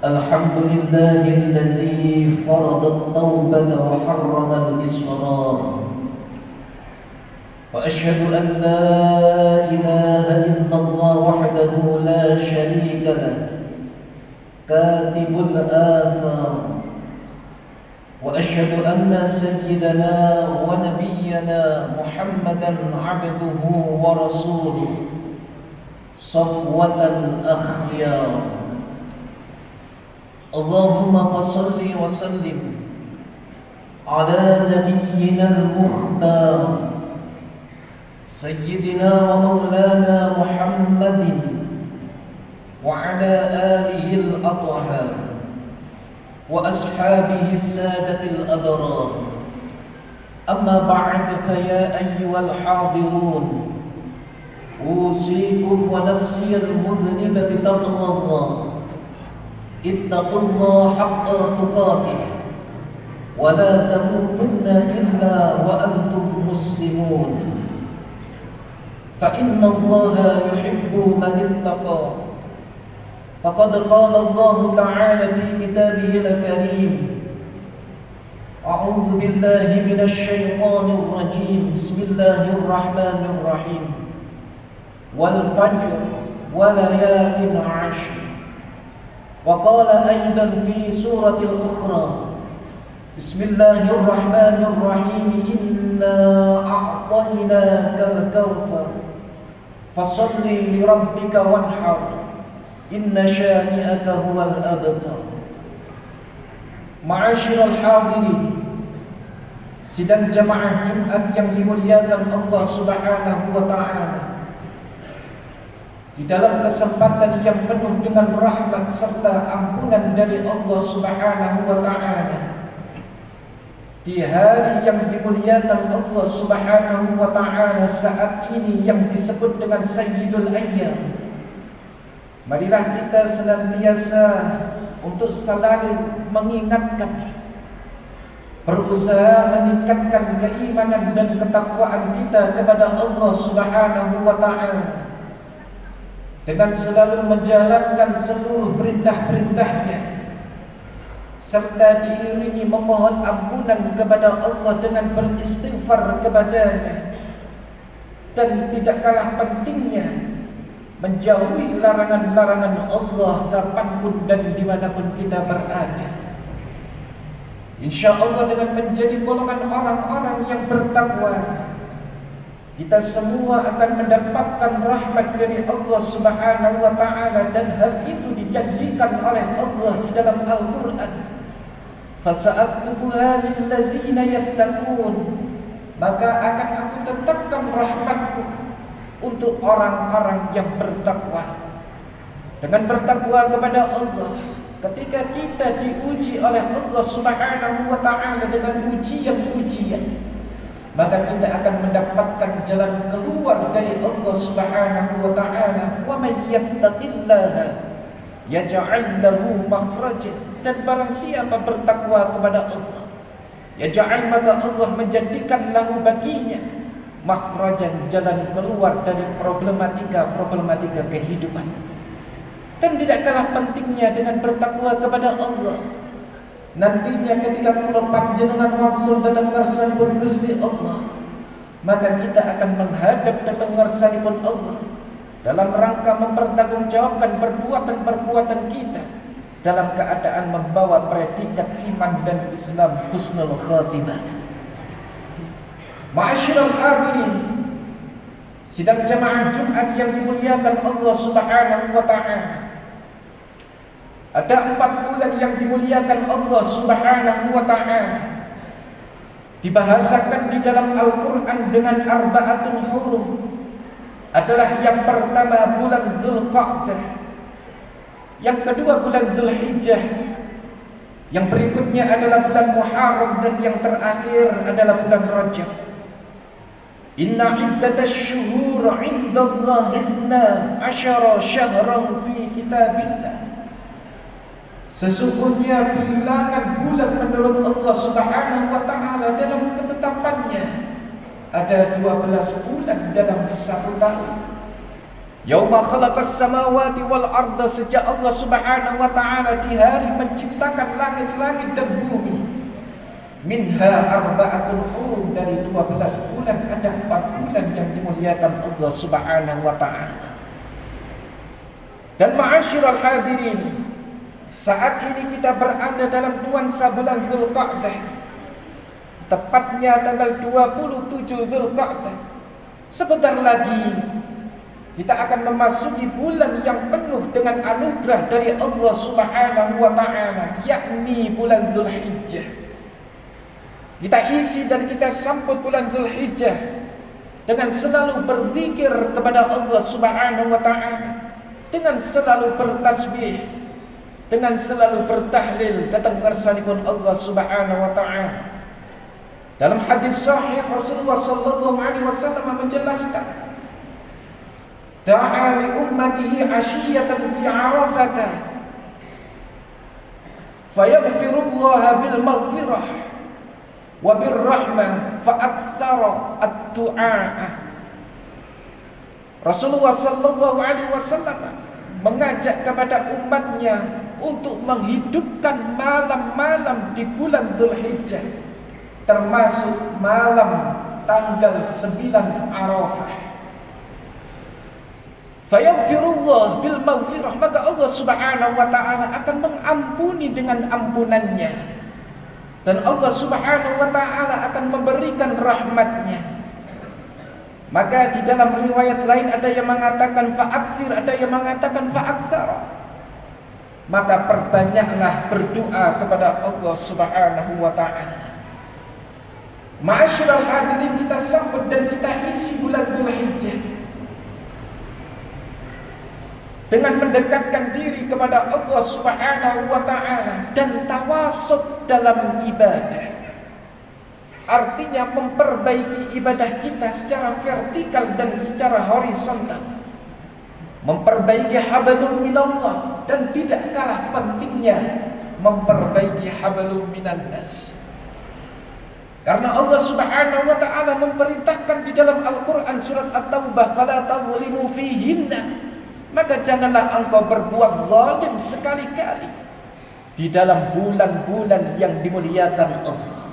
الحمد لله الذي فرض التوبة وحرم الإصرار، وأشهد أن لا إله إلا الله وحده لا شريك له كاتب الآثار، وأشهد أن سيدنا ونبينا محمدا عبده ورسوله صفوة الأخيار. اللهم فصل وسلم على نبينا المختار سيدنا ومولانا محمد وعلى آله الأطهار وأصحابه السادة الأبرار. أما بعد، فيا أيها الحاضرون، أوصيكم ونفسي المذنب بتقوى الله. اتقوا الله حق تقاته ولا تموتن إلا وأنتم مسلمون، فإن الله يحب من اتقى. فقد قال الله تعالى في كتابه الكريم: أعوذ بالله من الشيطان الرجيم، بسم الله الرحمن الرحيم، والفجر وليال عشر. وقال أيضا في سورة الأخرى: بسم الله الرحمن الرحيم، إنا أعطيناك الكوثر فصل لربك وانحر إن شانئك هو الأبتر. Ma'asyiral hadirin, sidang jamaah Jumat yang dimuliakan Allah Subhanahu wa ta'ala, di dalam kesempatan yang penuh dengan rahmat serta ampunan dari Allah Subhanahu wa ta'ala, di hari yang dimuliakan Allah Subhanahu wa ta'ala saat ini yang disebut dengan Sayyidul Ayyam, marilah kita senantiasa untuk selalu mengingatkan, berusaha meningkatkan keimanan dan ketakwaan kita kepada Allah Subhanahu wa ta'ala dengan selalu menjalankan seluruh perintah-perintahnya, serta diiringi memohon ampunan kepada Allah dengan beristighfar kepadanya, dan tidak kalah pentingnya menjauhi larangan-larangan Allah kapanpun dan dimanapun kita berada. InsyaAllah dengan menjadi golongan orang-orang yang bertakwa, kita semua akan mendapatkan rahmat dari Allah Subhanahu wa ta'ala, dan hal itu dijanjikan oleh Allah di dalam Al-Quran. Fasa'aktubuha lilladzina yattaqun, maka akan aku tetapkan rahmatku untuk orang-orang yang bertakwa. Dengan bertakwa kepada Allah, ketika kita diuji oleh Allah Subhanahu wa ta'ala dengan ujian-ujian, maka kita akan mendapatkan jalan keluar dari Allah Subhanahu wa ta'ala. Wa may yattaqillaha yaj'al lahu makhraja, dan barang siapa bertakwa kepada Allah, yaj'al, maka Allah menjadikan lahu baginya makhrajan, jalan keluar dari problematika kehidupan. Dan tidak kalah pentingnya dengan bertakwa kepada Allah, nantinya ketika kula panjenengan wangsul datang ngarsanipun Gusti Allah, maka kita akan menghadap datang ngarsanipun Allah dalam rangka mempertanggungjawabkan perbuatan-perbuatan kita dalam keadaan membawa predikat iman dan Islam husnul khatimah. Ma'asyiral hadirin, sidang jamaah Jumat yang dimuliakan Allah Subhanahu wa ta'ala, ada 4 bulan yang dimuliakan Allah Subhanahu wa ta'ala, dibahasakan di dalam Al-Quran dengan arba'atun hurum. Adalah yang pertama bulan Dzulqa'dah, yang kedua bulan Dzulhijjah, yang berikutnya adalah bulan Muharram, dan yang terakhir adalah bulan Rajab. Inna iddatash syuhur 'indallahi 12 syahran fi kitabillah. Sesungguhnya bilangan bulan menurut Allah Subhanahu wa ta'ala dalam ketetapannya ada 12 bulan dalam 1 tahun. Yauma khalaqas samawati wal arda, sejak Allah Subhanahu wa taala di hari menciptakan langit-langit dan bumi. Minha arba'atul hurum, dari 12 bulan ada 4 bulan yang dimuliakan Allah Subhanahu wa taala. Dan ma'asyiral hadirin, saat ini kita berada dalam nuansa bulan Dzulqa'dah, tepatnya tanggal 27 Dzulqa'dah. Sebentar lagi kita akan memasuki bulan yang penuh dengan anugerah dari Allah Subhanahu wa taala, yakni bulan Dzulhijjah. Kita isi dan kita sambut bulan Dzulhijjah dengan selalu berzikir kepada Allah Subhanahu wa taala, dengan selalu bertasbih, dengan selalu bertahlil datang ngarsanipun Allah Subhanahu wa taala. Dalam hadis sahih Rasulullah sallallahu alaihi wasallam menjelaskan, da'a li ummatihi 'ashiyatan fi 'Arafah fayaghfirullaha bil maghfirah wa bir rahmah fa aktsara ad-du'a. Rasulullah sallallahu alaihi wasallam mengajak kepada umatnya untuk menghidupkan malam-malam di bulan Dzulhijjah, termasuk malam tanggal 9 Arafah. Fayaghfirullah bil maghfirah, maka Allah Subhanahu wa taala akan mengampuni dengan ampunannya, dan Allah Subhanahu wa taala akan memberikan rahmatnya. Maka di dalam riwayat lain ada yang mengatakan fa'aksir, ada yang mengatakan fa'aksara. Maka perbanyaklah berdoa kepada Allah Subhanahu wa taala. Ma'asyiral hadirin, kita sambut dan kita isi bulan Dzulhijjah dengan mendekatkan diri kepada Allah Subhanahu wa taala dan tawasud dalam ibadah. Artinya memperbaiki ibadah kita secara vertikal dan secara horizontal, memperbaiki hablum minallah, dan tidak kalah pentingnya memperbaiki hablum minan nas. Karena Allah Subhanahu wa taala memerintahkan di dalam Al-Qur'an surat At-Taubah, fala tadhlimu fihinna, maka janganlah engkau berbuat zalim sekali-kali di dalam bulan-bulan yang dimuliakan Allah.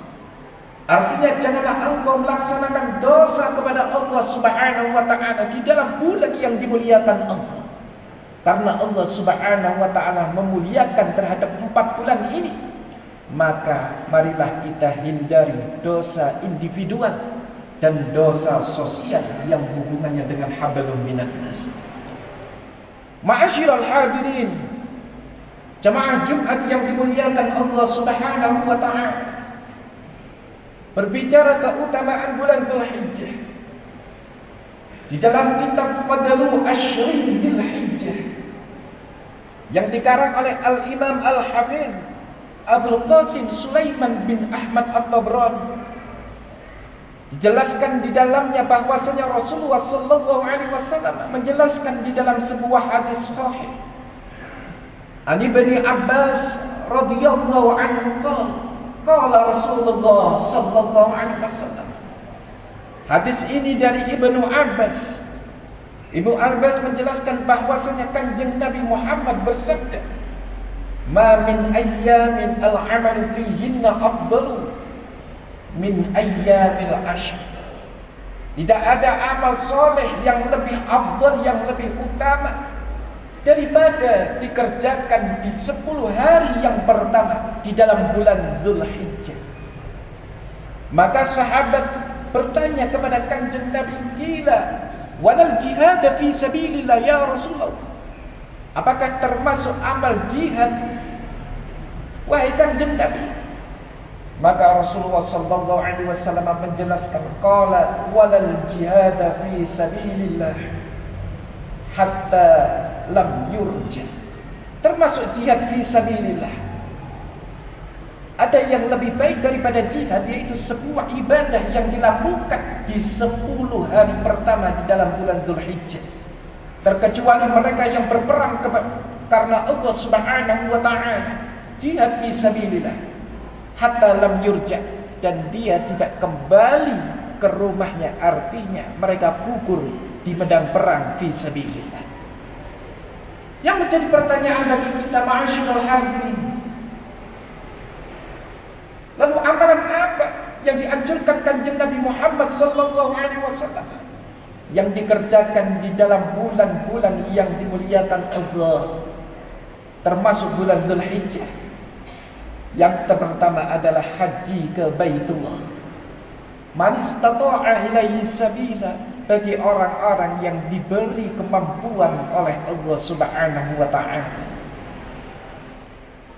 Artinya janganlah engkau melaksanakan dosa kepada Allah Subhanahu wa taala di dalam bulan yang dimuliakan Allah. Karena Allah Subhanahu wa taala memuliakan terhadap 4 bulan ini, maka marilah kita hindari dosa individual dan dosa sosial yang hubungannya dengan hablum minan nas. Ma'asyiral hadirin, jamaah Jumat yang dimuliakan Allah Subhanahu wa taala, berbicara keutamaan bulan Dzulhijjah di dalam kitab Fadlu Ashri Dzulhijjah yang dikarang oleh Al-Imam Al-Hafidz Abdul Qasim Sulaiman bin Ahmad At-Tabrani, dijelaskan di dalamnya bahwasanya Rasulullah sallallahu alaihi wasallam menjelaskan di dalam sebuah hadis sahih, Ani Ibnu Abbas radhiyallahu anhu qala Rasulullah sallallahu alaihi wasallam. Hadis ini dari Ibnu Abbas. Ibnu Abbas menjelaskan bahwasanya Kanjeng Nabi Muhammad bersabda, "Ma min ayyamin al-'amalu fihinna afdalu min ayyamil ashr." Tidak ada amal soleh yang lebih afdal, yang lebih utama daripada dikerjakan di 10 hari yang pertama di dalam bulan Dzulhijjah. Maka sahabat bertanya kepada Kanjeng Nabi, "Qila walal jihad fi sabilillah ya Rasulullah?" Apakah termasuk amal jihad, wahai Kanjeng Nabi? Maka Rasulullah sallallahu alaihi wasallam menjelaskan, qala walal jihad fi sabilillah hatta lam yurja. Termasuk jihad fi sabilillah, ada yang lebih baik daripada jihad, yaitu sebuah ibadah yang dilakukan di 10 hari pertama di dalam bulan Dzulhijjah, terkecuali mereka yang berperang karena Allah Subhanahu wa taala. Jihad fi sabilillah hatta lam yurja, dan dia tidak kembali ke rumahnya, artinya mereka gugur di medan perang fi sabilillah. Yang menjadi pertanyaan bagi kita, ma'asyiral hadirin, lalu amalan apa yang dianjurkan Kanjeng Nabi Muhammad sallallahu alaihi wasallam yang dikerjakan di dalam bulan-bulan yang dimuliakan Allah, termasuk bulan Dzulhijjah? Yang pertama adalah haji ke Baitullah. Man istata'a ilaihi sabila, bagi orang-orang yang diberi kemampuan oleh Allah Subhanahu wa taala.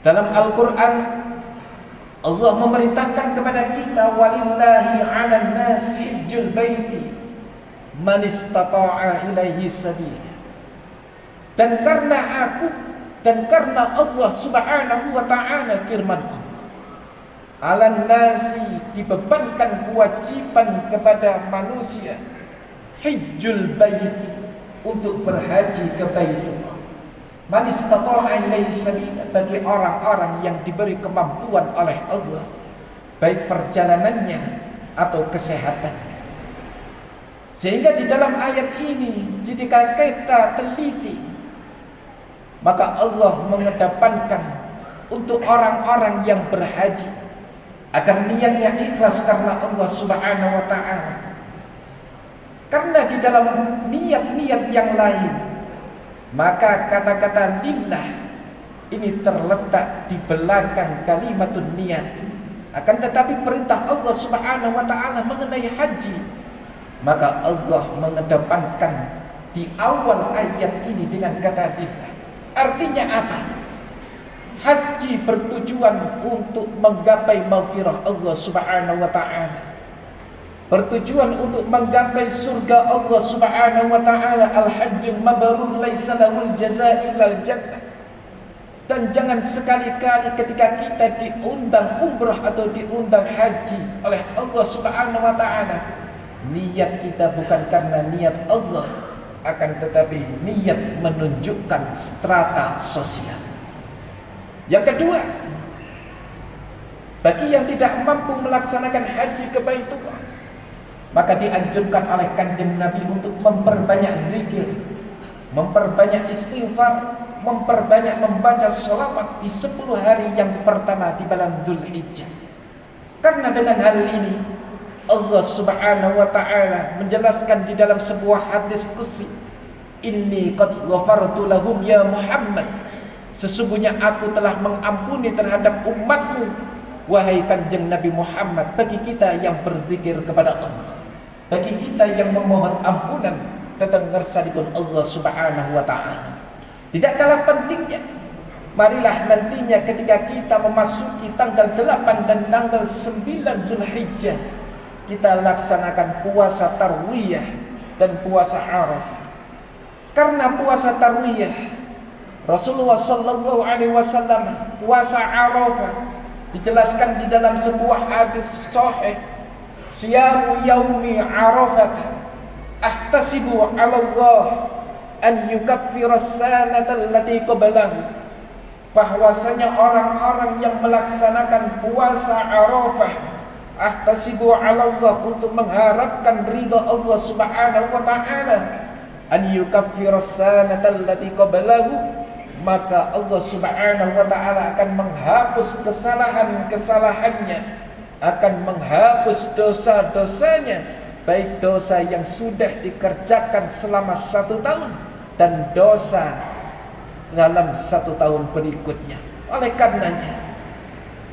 Dalam Al-Qur'an Allah memerintahkan kepada kita, walillahi 'alan nasi hajjul baiti man istata'a ilaihi sabila. Dan karena aku dan karena Allah Subhanahu wa taala, firman Allah, alan nasi, dibebankan kewajiban kepada manusia, hajjul baiti, untuk berhaji ke Baitullah. Man istata'a ilaihi sabila, bagi orang-orang yang diberi kemampuan oleh Allah, baik perjalanannya atau kesehatannya. Sehingga di dalam ayat ini, jika kita teliti, maka Allah mengedepankan untuk orang-orang yang berhaji agar niatnya ikhlas karena Allah Subhanahu wa taala. Karena di dalam niat-niat yang lain, maka kata-kata lillah ini terletak di belakang kalimatun niat. Akan tetapi perintah Allah Subhanahu wa taala mengenai haji, maka Allah mengedepankan di awal ayat ini dengan kata lillah. Artinya apa? Haji bertujuan untuk menggapai maghfirah Allah Subhanahu wa taala, bertujuan untuk menggapai surga Allah Subhanahu wa taala. Al-hajjul mabrur laisa lahul jazaa illal jannah. Dan jangan sekali-kali ketika kita diundang umrah atau diundang haji oleh Allah Subhanahu wa taala, niat kita bukan karena niat Allah, akan tetapi niat menunjukkan strata sosial. Yang kedua, bagi yang tidak mampu melaksanakan haji ke Baitullah, maka dianjurkan oleh Kanjeng Nabi untuk memperbanyak zikir, memperbanyak istighfar, memperbanyak membaca sholawat di 10 hari yang pertama di bulan Dzulhijjah. Karena dengan hal ini Allah Subhanahu wa taala menjelaskan di dalam sebuah hadis qudsi, inni qad ghafartu lahum ya Muhammad, sesungguhnya aku telah mengampuni terhadap umatmu wahai Kanjeng Nabi Muhammad. Bagi kita yang berzikir kepada Allah, bagi kita yang memohon ampunan tentang ngersanipun Allah Subhanahu wa taala, tidak kalah pentingnya, marilah nantinya ketika kita memasuki tanggal 8 dan tanggal 9 Dzulhijjah, kita laksanakan puasa tarwiyah dan puasa Arafah. Karena puasa tarwiyah, Rasulullah sallallahu alaihi wasallam, puasa Arafah dijelaskan di dalam sebuah hadis sahih, siyamu yaumi Arafah ahtasibu 'ala Allah an yukaffira as-sanata allati qablahu. Bahwasanya orang-orang yang melaksanakan puasa Arafah, ahtasibu 'ala Allah, untuk mengharapkan ridha Allah Subhanahu wa taala, an yukaffira as-sanata allati qablahu, maka Allah Subhanahu wa taala akan menghapus kesalahan-kesalahannya, akan menghapus dosa-dosanya, baik dosa yang sudah dikerjakan selama 1 tahun dan dosa dalam 1 tahun berikutnya. Oleh karenanya,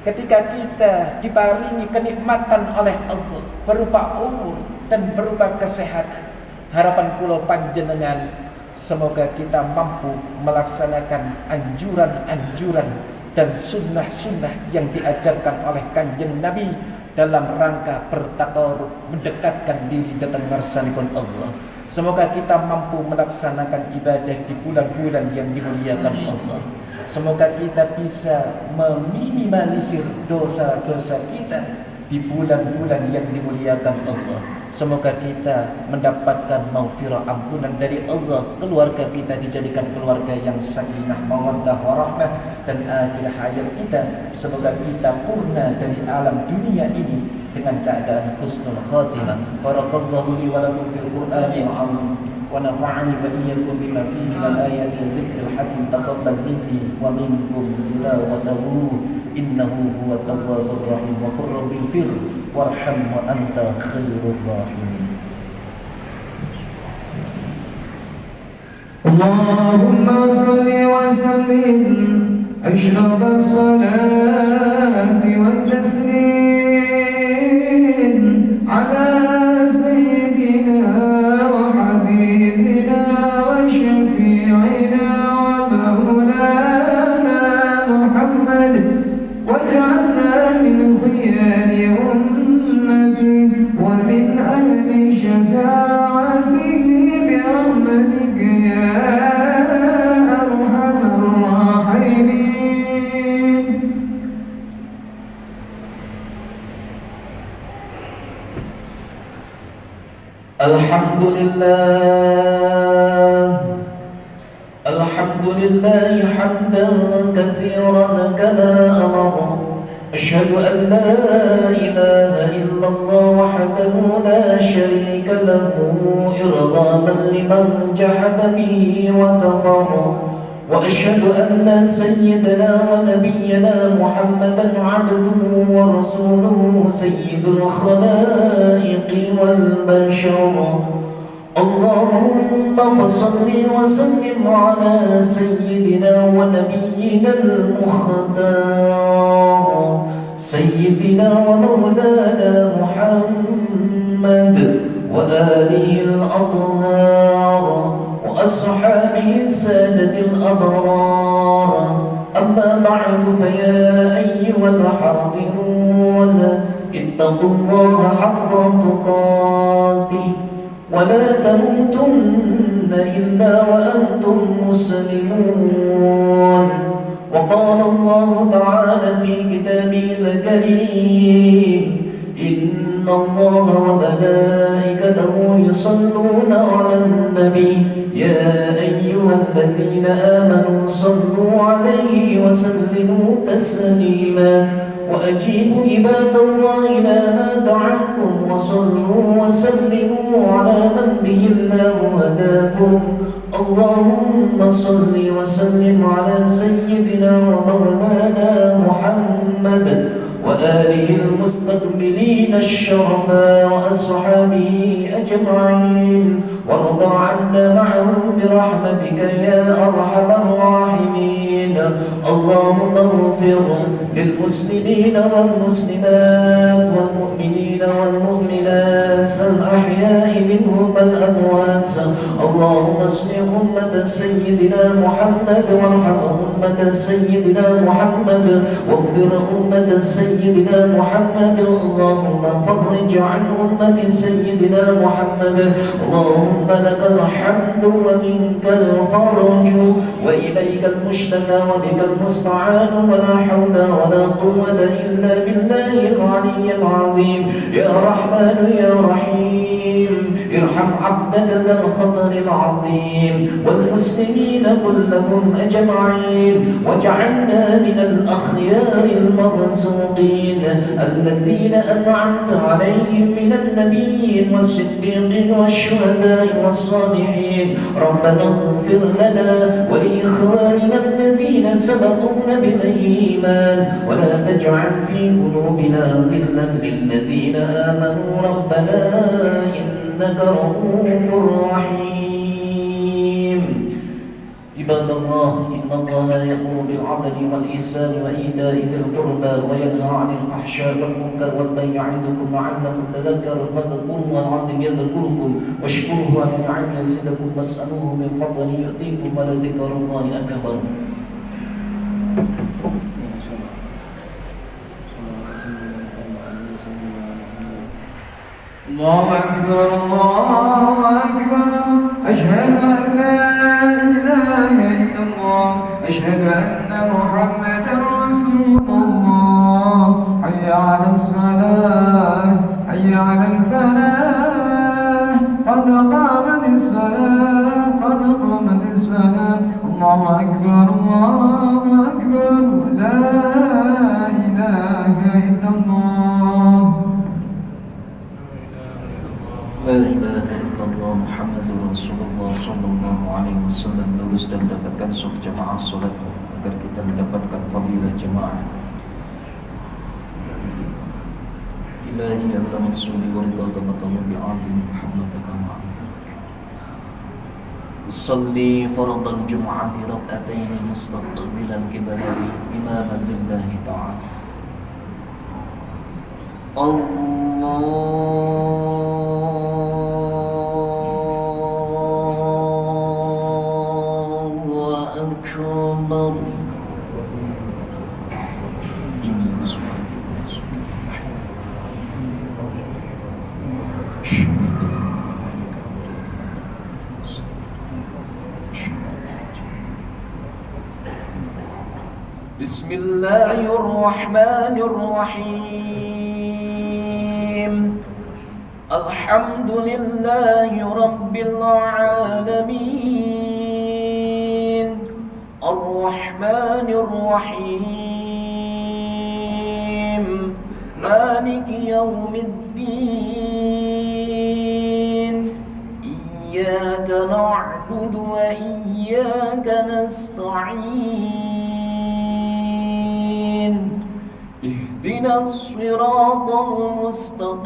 ketika kita diparingi kenikmatan oleh Allah berupa umur dan berupa kesehatan, harapan kula panjenengan semoga kita mampu melaksanakan anjuran-anjuran dan sunnah-sunnah yang diajarkan oleh Kanjeng Nabi dalam rangka bertakarub, mendekatkan diri datang ngarsanipun Allah. Semoga kita mampu melaksanakan ibadah di bulan-bulan yang dimuliakan Allah. Semoga kita bisa meminimalisir dosa-dosa kita di bulan-bulan yang dimuliakan Allah. Semoga kita mendapatkan maghfirah, ampunan dari Allah. Keluarga kita dijadikan keluarga yang sakinah, mawaddah, warahmah, dan akhir hayat kita semoga kita purna dari alam dunia ini dengan keadaan husnul khatimah. Barakallahu li wa lakum fil Qur'anil azim ونفعني وإياكم بما فيه من الآيات والذكر الحكيم. تقبل مني ومنكم تلاوته إنه هو التواب الرحيم. وقل رب اغفر وارحم وأنت خير الراحمين. اللهم صل وسلم أشرف الصلاة والتسليم على سيدنا وحبيبنا وشفيعنا ومولانا محمد، واجعلنا من خيار أمته ومن أهل شفاعته برحمتك يا أرحم الراحمين. الحمد لله، الحمد لله حمدا كثيرا كما أمر. أشهد أن لا إله إلا الله وحده لا شريك له إرغاما لمن جحد به وكفر. وأشهد أن سيدنا ونبينا محمدا عبده ورسوله سيد الخلائق والبشر. اللهم فصل وسلم على سيدنا ونبينا المختار سيدنا ومولانا محمد وآله الأطهار وأصحابه السادة الأبرار. أما بعد، فيا أيها الحاضرون اتقوا الله حق تقاته ولا تموتن إلا وأنتم مسلمون. وقال الله تعالى في كتابه الكريم: إن الله وملائكته يصلون على النبي يا أيها الذين آمنوا صلوا عليه وسلموا تسليما. وأجيبوا عباد الله إلى ما دعاكم وصلوا وسلموا على من به الله هداكم. اللهم صل وسلم على سيدنا ومولانا محمد وآله المستقبلين الشرفا وأصحابه أجمعين، وارض عنا معهم برحمتك يا أرحم الراحمين. اللهم اغفر للمسلمين والمسلمات والمؤمنين والمؤمنات الأحياء منهم والأموات. اللهم اصلح أمة سيدنا محمد وارحم أمة سيدنا محمد واغفر أمة سيدنا محمد. اللهم فرج عن أمة سيدنا محمد. اللهم لك الحمد ومنك الفرج وإليك المشتكى وبك المستعان، ولا حول ولا قوة إلا بالله العلي العظيم. يا رحمن يا رحيم، ارحم عبدك ذا الخطر العظيم والمسلمين كلهم أجمعين، واجعلنا من الأخيار المرزوقين الذين أنعمت عليهم من النبيين والصديقين والشهداء والصالحين. ربنا اغفر لنا ولإخواننا الذين سبقونا بالإيمان، ولا تجعل في قلوبنا غلا للذين آمنوا ربنا إنك رؤوف رحيم. عباد الله، إن الله يأمر بالعدل والإحسان وإيتاء ذي القربى وينهى عن الفحشاء والمنكر والبغي يعظكم لعلكم تذكرون. فاذكروا العظيم يذكركم واشكروه على نعمه يزدكم واسألوه من فضله يؤتيكم ولذكر الله أكبر. الله أكبر الله أكبر. أشهد أن لا إله إلا الله، أشهد أن محمدا رسول الله. حي على الصلاة، حي على الفلاح، قد قامت الصلاة، قد قامت الصلاة. الله أكبر الله أكبر. لا إله إلا الله. لا إله إلا الله محمد رسول الله. Alaihi Wasallam lurus dan mendapatkan suf jamaah solat agar kita mendapatkan fadilah jamaah. Ilahi anta maksudi wa ridaka matamu bi'atini muhammadaka ma'amudatka usalli faradal jum'ati rak'ataini mustaqbilan kibalati imaman lillahi ta'ala. Allahu akbar. Bismillahirrahmanirrahim. Alhamdulillahi rabbil alamin. Ar-Rahmanir Rahim. Maliki yaumiddin. Iyyaka na'budu wa iyyaka nasta'in. اهدنا الصراط المستقيم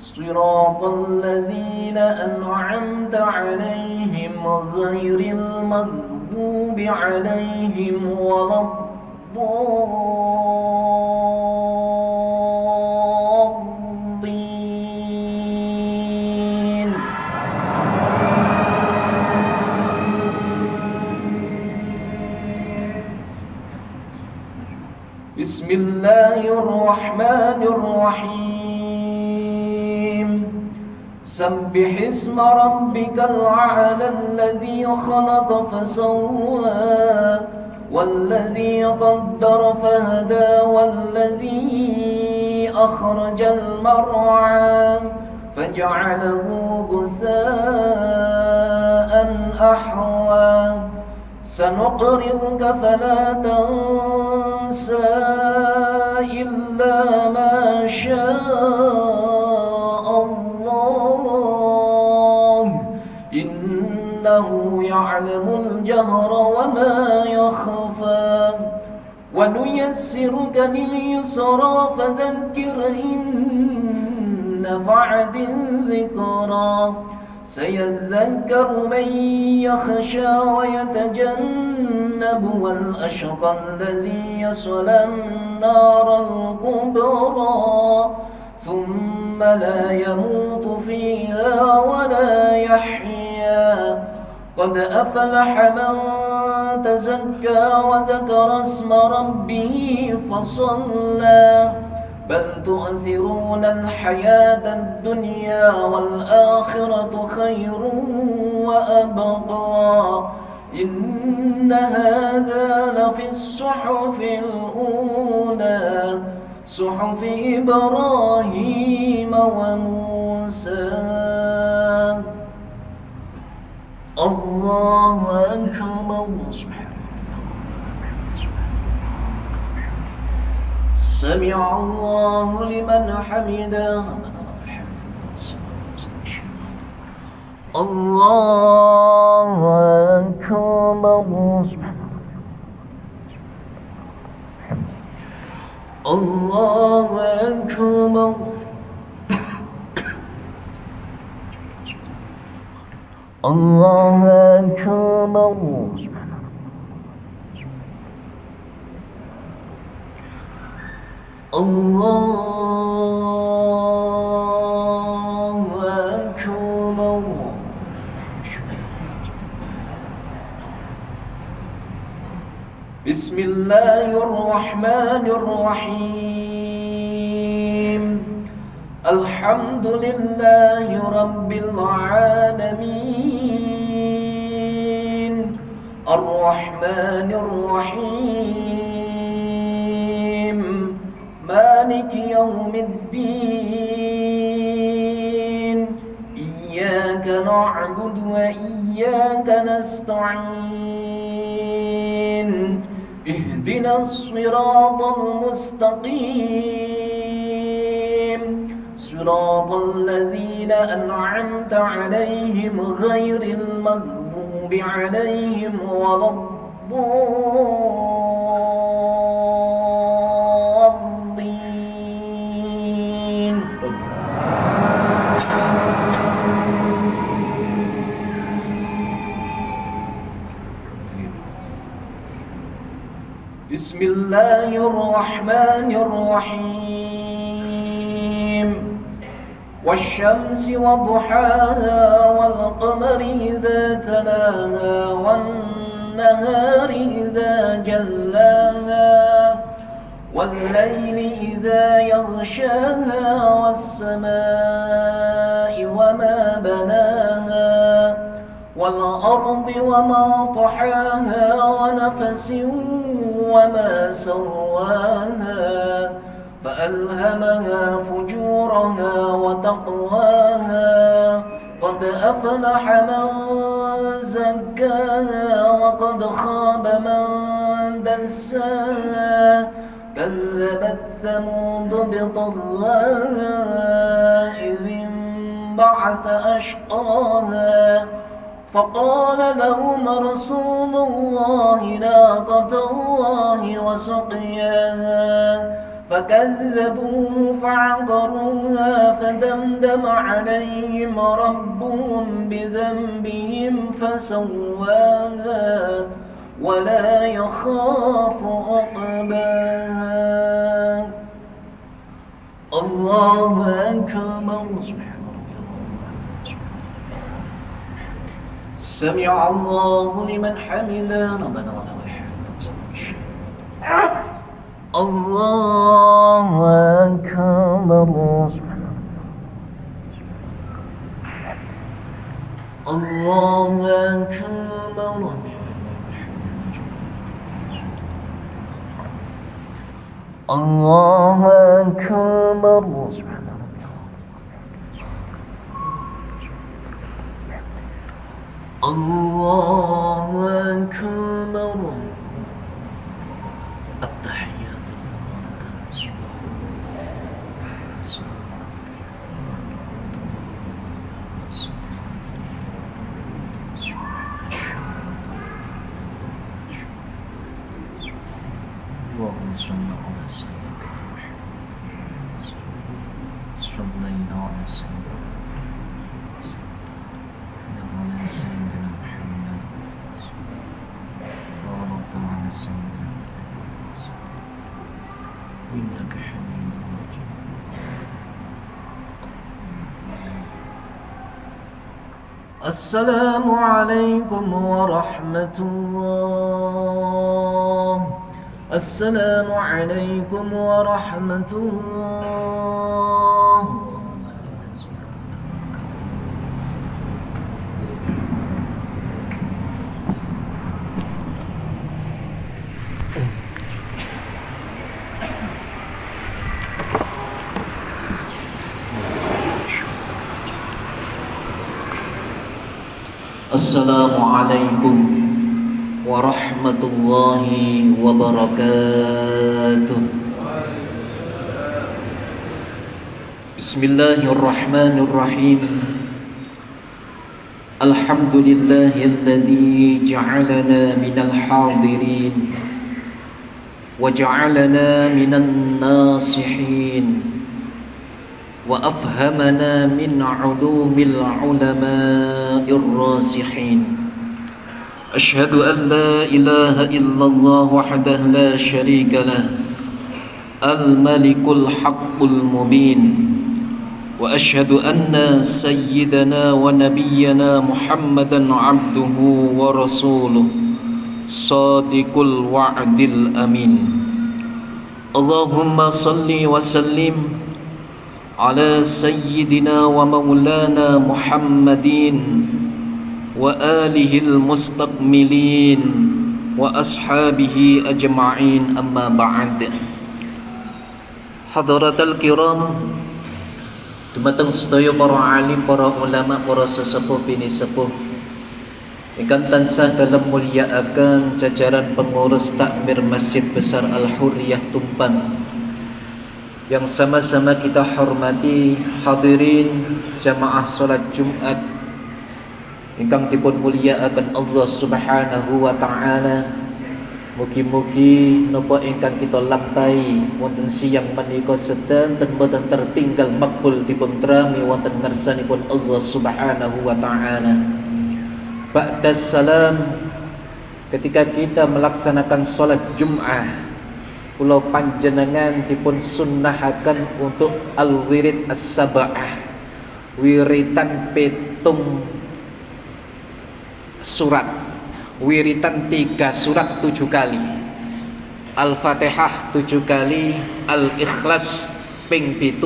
صراط الذين أنعمت عليهم غير المغضوب عليهم ولا الضالين. بسم الله الرحمن الرحيم. سبح اسم ربك الأعلى الذي خلق فسوى والذي قدر فهدى والذي أخرج المرعى فجعله غثاء أحوى سنقرئك فلا تنسى إلا ما شاء الله إنه يعلم الجهر وما يخفى ونيسرك لليسرى فذكر إن نفعت الذكرى سيذكر من يخشى ويتجنبها الأشقى الذي يصلى النار الكبرى ثم لا يموت فيها ولا يحيا قد أفلح من تزكى وذكر اسم ربه فصلى بل تؤثرون الحياة الدنيا والآخرة خير وأبقى إن هذا لفي الصحف الأولى صحف إبراهيم وموسى. الله أكبر. سمع الله لمن حمده. الله أكبر. الله أكبر. الله أكبر. الله أكبر. بسم الله الرحمن الرحيم. الحمد لله رب العالمين. الرحمن الرحيم. مالك يوم الدين. إياك نعبد وإياك نستعين. اهدنا الصراط المستقيم صراط الذين أنعمت عليهم غير المغضوب عليهم ولا الضالين. بسم الله الرحمن الرحيم. والشمس وضحاها والقمر إذا تلاها والنهار إذا جلاها والليل إذا يغشاها والسماء وما بناها والأرض وما طحاها ونفس وما سواها فألهمها فجورها وتقواها قد أفلح من زكاها وقد خاب من دساها كذبت ثمود بطغواها إذ انبعث أشقاها فقال لهم رسول الله ناقة الله وسقياها فكذبوه فعقروها فدمدم عليهم ربهم بذنبهم فسواها ولا يخاف عقباها. الله أكبر. سمع الله لمن حمده ربنا ولك الحمد. الله أكبر. الله أكبر. الله أكبر. الله أكبر. التحيات اللهم صل على سيدنا محمد صلينا على سيدنا وعلى سيدنا محمد وبارك على سيدنا محمد إنك حميد مجيد. السلام عليكم ورحمة الله. السلام عليكم ورحمة الله. السلام عليكم ورحمة الله وبركاته. بسم الله الرحمن الرحيم. الحمد لله الذي جعلنا من الحاضرين وجعلنا من الناصحين وأفهمنا من علوم العلماء الراسخين. أشهد أن لا إله إلا الله وحده لا شريك له الملك الحق المبين. وأشهد أن سيدنا ونبينا محمدا عبده ورسوله صادق الوعد الأمين. اللهم صل وسلم على سيدنا ومولانا محمدين وآله المستكملين وأصحابه أجمعين. أما بعد. Hadaratul kiram, dumateng sedaya para alim, para ulama, para sesepuh bini sepuh ingkang tansah dalam mulyaaken jajaran pengurus takmir Masjid Besar Al-Hurriyah Tumpang. yang sama-sama kita hormati hadirin jamaah salat Jumat ingkang dipun mulyakaken Allah Subhanahu wa taala. Mugi-mugi napa ingkang kita lampahi wonten siang menika sedanten boten tertinggal makbul dipun trami wonten ngarsanipun Allah Subhanahu wa taala. Ba'das salam, ketika kita melaksanakan salat Jumat, kula panjenengan dipun sunnahaken untuk al-wirid as-sab'ah, wiritan petung surat, wiritan 3 surat 7 kali, Al-Fatihah 7 kali, Al-Ikhlas ping 7,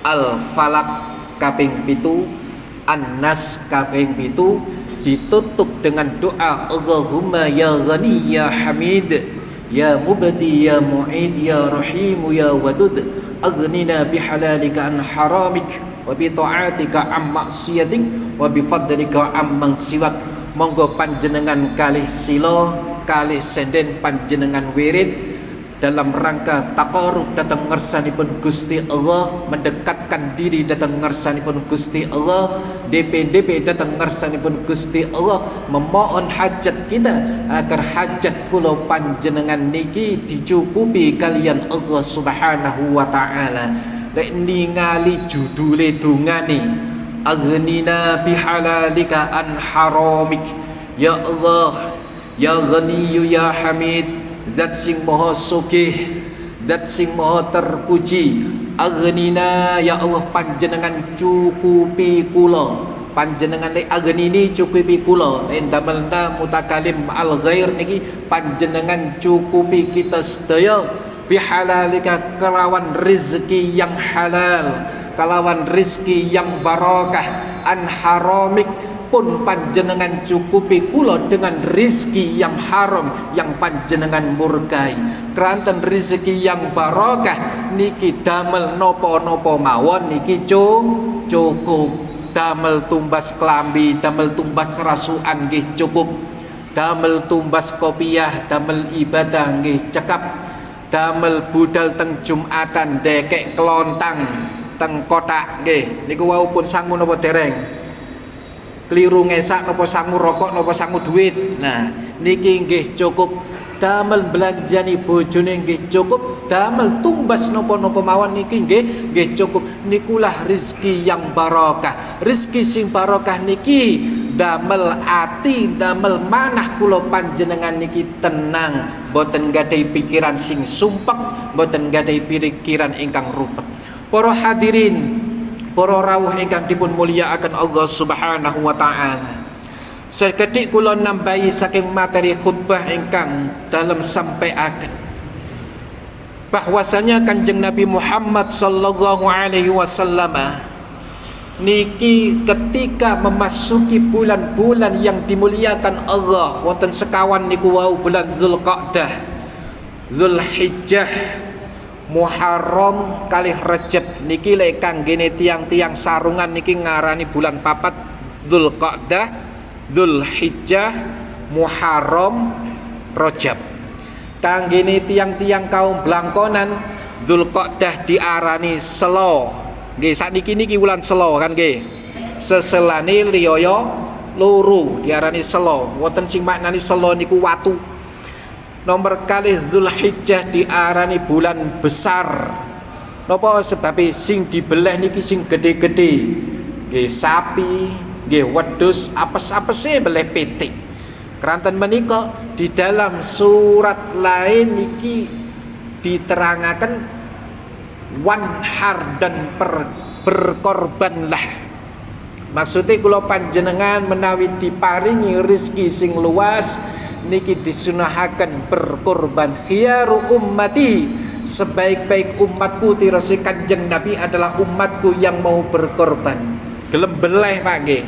Al-Falaq kaping 7, An-Nas kaping 7, ditutup dengan doa Allahumma ya Ghani ya Hamid ya Mubdi ya Mu'id ya Rahim ya Wadud aghnina bihalalika an haramik wa bi ta'atika am maksiatik wa bi fadlika amman siwak. Monggo panjenengan kalih sila kalih senden panjenengan wirid dalam rangka taqarrub datang ngersanipun Gusti Allah, mendekatkan diri datang ngersanipun Gusti Allah, DP datang ngersanipun Gusti Allah, memohon hajat kita agar hajat kula panjenengan niki dicukupi kalian Allah Subhanahu wa taala. Lek ningali judule dungane aghnina bihalalika an haramik, ya Allah ya Ghani ya Hamid, zat sing maha sugih, zat sing maha terpuji. Aghnina ya Allah, panjenengan cukupi kula, panjenengan le aghnini cukupi kula, endamelna mutakalim al ghair niki panjenengan cukupi kita sedaya bihalalika kelawan rezeki yang halal, kalawan rizki yang barakah, an haramik pun panjenengan cukupi kula dengan rizki yang haram yang panjenengan murkai. Keranten rizki yang barakah niki damel nopo-nopo mawon niki cukup. Damel tumbas kelambi, damel tumbas rasukan nggih cukup. Damel tumbas kopiah, damel ibadah nggih cekap. Damel budal teng Jumatan dekek kelontang teng kotak nggih niku wau pun sangu napa dereng, kliru ngesak napa sangu rokok napa sangu duit. Nah niki nggih cukup. Damel belanjani bojone nggih cukup, damel tumbas napa-napa mawon niki nggih cukup. Nikulah rezeki yang barokah. Rezeki sing barokah niki damel ati, damel manah kula panjenengan niki tenang, boten gadai pikiran sing sumpek, boten gadai pikiran ingkang rupek. Para hadirin, para rawuh ingkang dipun mulyakaken Allah Subhanahu wa taala. Seketik kula nambahi saking materi khutbah ingkang dalam sampaiaken bahwasanya Kanjeng Nabi Muhammad sallallahu alaihi wasallam niki ketika memasuki bulan-bulan yang dimuliakan Allah wonten sekawan niku wau bulan Zulqa'dah, Zulhijjah, Muharram kalih Rajab niki lek kanggene tiang-tiang sarungan niki ngarani bulan papat, Dzulqa'dah, Dzulhijjah, Muharram, Rajab. Kanggene tiang-tiang kaum blangkonan Dzulqa'dah diarani selo. Nggih sakniki niki wulan selo kan nggih. Seselane riyaya loro diarani selo. Wonten sing maknani selo niku watu. Nomor kalih Dzulhijjah diarani bulan besar. Napa sebabe sing dibelah niki sing gede-gede. Nggih sapi, nggih wedhus, apes-apese beleh pitik. Keranten menika di dalam surat lain niki diterangaken wanhar dan berkorbanlah. Maksudnya kula panjenengan menawi diparingi rezeki sing luas niki disunahaken berkorban. Khiyaru ummati, sebaik-baik umatku tirasi Kanjeng Nabi adalah umatku yang mau berkorban. Gelem beleh Pak nggih.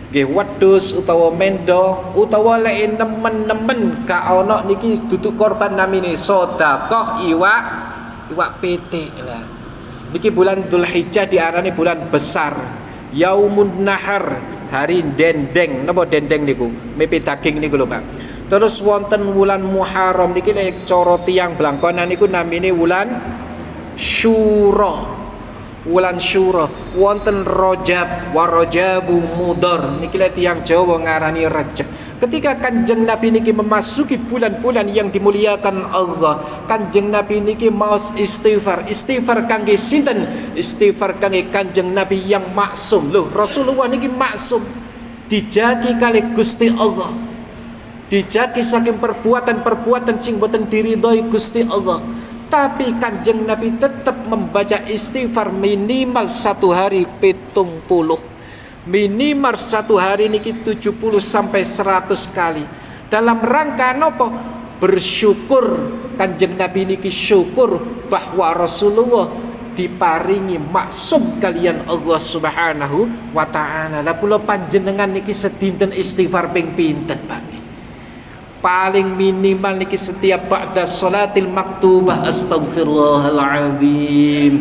Nggih wedhus utawa mendo utawa lek nemen-nemen ka ana niki dudu korban namine sedekah iwak pitik lah. Niki bulan Dzulhijjah diarani bulan besar. Yaumun nahar, hari dendeng. Napa dendeng niku? Mepe daging niku lho Pak. Terus wonten wulan Muharram niki nek cara tiyang blangkonan niku namine wulan Syura, wulan Syura, wonten Rajab, wa Rajabu Mudhar. Niki lek tiyang Jawa ngarani Rajab. Ketika Kanjeng Nabi niki memasuki bulan-bulan yang dimuliakan Allah, Kanjeng Nabi niki maos istighfar. Istighfar kangge sinten? Istighfar kangge Kanjeng Nabi yang maksum. Loh, Rasulullah niki maksum. Dijagi kali Gusti Allah. Dijagi saking perbuatan-perbuatan sing boten diridhoi Gusti Allah. Tapi Kanjeng Nabi tetap membaca istighfar minimal satu hari 70. Minimal satu hari niki 70 sampai 100 kali. Dalam rangka nopo? Bersyukur. Kanjeng Nabi niki syukur bahwa Rasulullah diparingi maksum kalian Allah Subhanahu wa taala. Lah kula panjenengan niki sedinten istighfar ping pinten, Pak? Paling minimal niki setiap ba'da salatil maktubah astaghfirullahalazim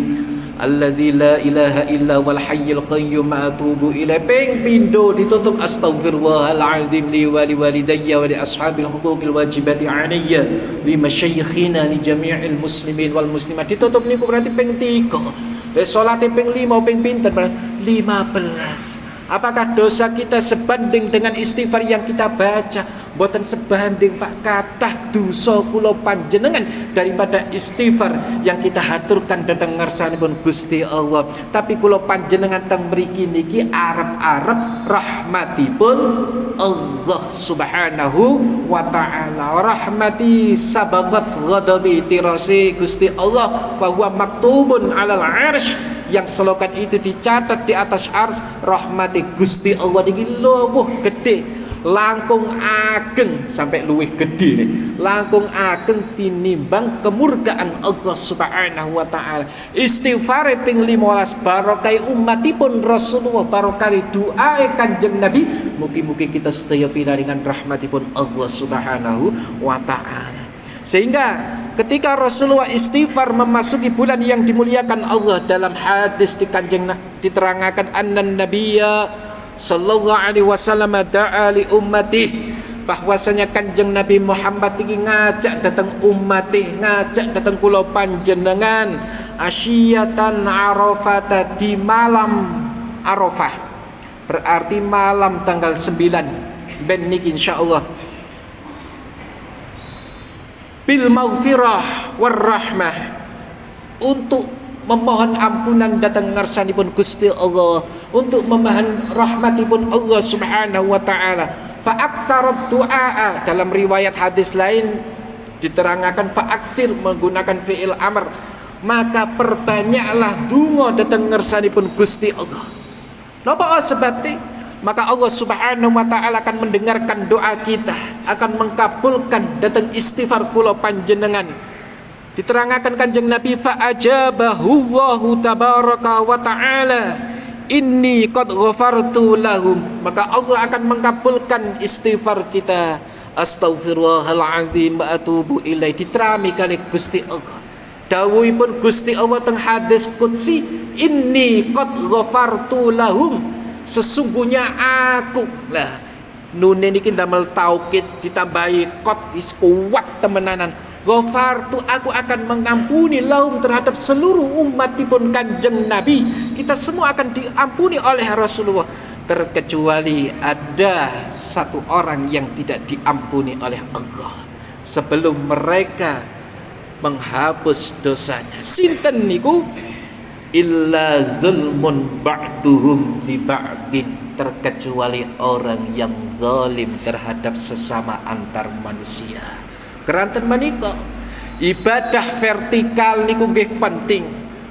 alladzi la ilaha illa wal hayyul qayyum atubu ilaih. Ping pindho ditutup astaghfirullahalazim li wa li walidayya wa li ashabil huquqil wajibati alayya li masyayikhina li jami'il muslimin wal muslimat. Ditutup niku berarti ping 3. Salate ping 5 ping pinten? 15. Apakah dosa kita sebanding dengan istighfar yang kita baca? Boten sebanding, Pak. Kathah dosa kula panjenengan daripada istighfar yang kita haturkan dhateng ngarsanipun Gusti Allah. Tapi kula panjenengan teng mriki niki arep-arep rahmatipun Allah Subhanahu wa taala. Rahmati sabaqat ghadabi tirasi Gusti Allah fa huwa maktubun 'alal 'arsy. Yang selokan itu dicatat di atas ars. Rahmati Gusti Allah niki luwih gede, langkung ageng, sampai luwih gede nih, langkung ageng tinimbang kemurkaan Allah Subhanahu wa taala. Istighfar ping 15 barokai umatipun Rasulullah, barokai doae Kanjeng Nabi. Mugi-mugi kita sedaya pinaringan rahmatipun Allah Subhanahu wa taala. Sehingga ketika Rasulullah istighfar memasuki bulan yang dimuliakan Allah, dalam hadis di Kanjeng diterangkan annan nabiyya sallallahu alaihi wasallam da'a li ummati, bahwasanya Kanjeng Nabi Muhammad iki ngajak datang ummati, ngajak datang kula panjenengan asyiyatan arafah, di malam Arafah, berarti malam tanggal 9 ben niki insyaallah, bil maghfirah war rahmah, untuk memohon ampunan datang ngarsanipun Gusti Allah, untuk memohon rahmatipun Allah Subhanahu wa taala. Fa aktsarat du'a, dalam riwayat hadis lain diterangkan fa aksir menggunakan fi'il amr, maka perbanyaklah donga datang ngarsanipun Gusti Allah. Napa sebabnya? Maka Allah Subhanahu wa taala akan mendengarkan doa kita, akan mengkabulkan datang istighfar kula panjenengan. Diterangkan Kanjeng Nabi fa ajabahu Allahu tabaraka wa taala inni qad ghafartu lahum, maka Allah akan mengkabulkan istighfar kita. Astaghfirullahalazim wa atubu ilaih. Diterami kali Gusti Allah. Dawuhipun Gusti Allah teng hadis qudsi, inni qad ghafartu lahum, sesungguhnya aku lah, nun niki damel taukid ditambahi qad, is kuat temenanan. Ghafartu, aku akan mengampuni lahum, terhadap seluruh umatipun Kanjeng Nabi. Kita semua akan diampuni oleh Rasulullah, terkecuali ada satu orang yang tidak diampuni oleh Allah sebelum mereka menghapus dosanya. Sinten niku? Illa zulmun ba'duhum li ba'din, terkecuali orang yang zalim terhadap sesama antar manusia. Keranten menika ibadah vertikal niku nggih penting.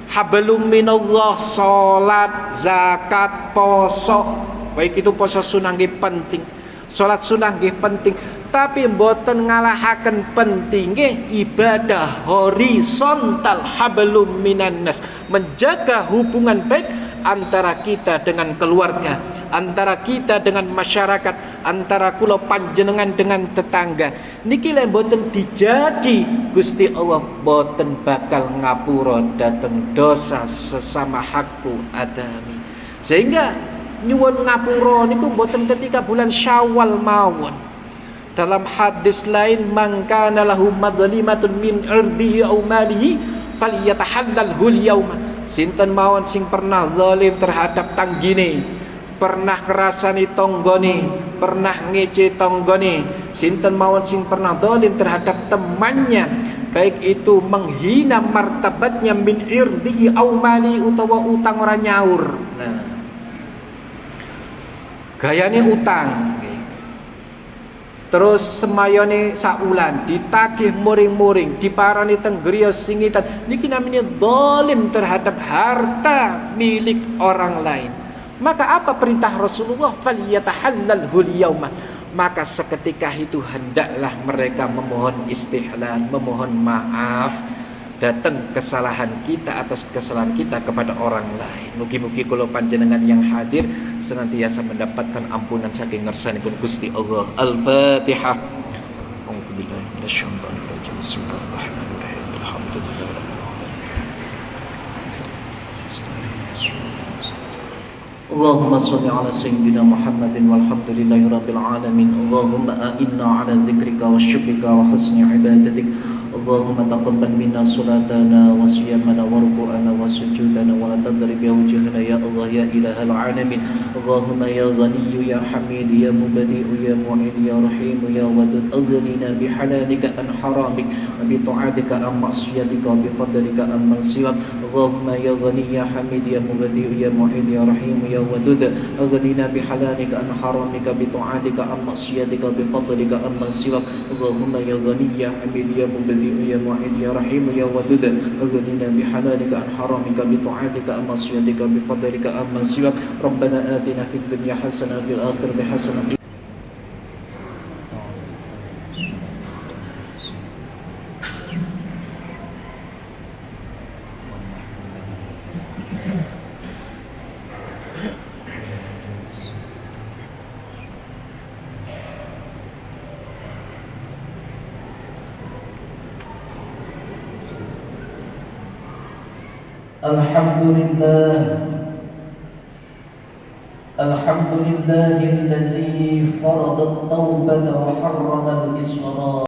Hablum minallah, salat, zakat, poso, baik itu poso sunah nggih penting, salat sunah nggih penting, tapi mboten ngalahaken pentingnya ibadah horizontal hablum minannas, menjaga hubungan baik antara kita dengan keluarga, antara kita dengan masyarakat, antara kula panjenengan dengan tetangga. Niki lek mboten dijagi Gusti Allah mboten bakal ngapura dhateng dosa sesama hakku adami. Sehingga nyuwun ngapura niku mboten ketika bulan Syawal mawon. Dalam hadis lain, man kana lahu madlimatun min irdihi aw malihi falyatahallalhu al-yauma. Sinten mawon sing pernah zalim terhadap tanggine, pernah ngerasani tonggone, pernah ngece tonggone, sinten mawon sing pernah zalim terhadap temannya, baik itu menghina martabatnya min irdihi au mali utawa utang ora nyaur. Nah, gayane utang. Terus semayone saulan ditagih muring-muring, diparani teng griya singitan, niki namanya zalim terhadap harta milik orang lain. Maka apa perintah Rasulullah? Falyatahallalhu al-yauma. Maka seketika itu hendaklah mereka memohon istihlal, memohon maaf datang kesalahan kita atas kesalahan kita kepada orang lain. Mugi-mugi kula panjenengan yang hadir senantiasa mendapatkan ampunan saking ngersanipun Gusti Allah. Al-Fatihah. A'udzubillahi minasyaitonir rajim. Bismillahirrahmanirrahim. Alhamdulillahirabbil alamin. Allahumma shalli ala sayyidina Muhammadin walhamdulillahirabbil alamin. Allahumma a'inna ala dzikrika wa syukrika wa husni ibadatik. Allahumma taqabbal minna salatana wa siyamana wa ruku'ana wa sujudana wa la tadrib ya wujuhana ya Allah ya ilahal alamin. Allahumma ya ghaniyyu ya hamid ya mubadi'u ya mu'id ya rahim ya wadud aghnina bihalalika an haramik wa bi ta'atika an ma'siyatika wa bi fadlika an man siwak. Allahumma ya ghani ya hamid ya mubadi'u ya mu'id ya rahim ya wadud aghnina bihalalika an haramika bi ta'atika an ma'siyatika wa bi fadlika an man siwak. Allahumma ya ghani ya hamid ya mubadi'u ya mu'id ya rahim ya wadud aghnina bihalalika an haramika bi ta'atika an ma'siyatika bi fadlika an man siwak. Rabbana atina fid dunya hasanah fil akhirati hasanah. Alhamdulillahilladzi farada at-taubata wa harrama al-israr.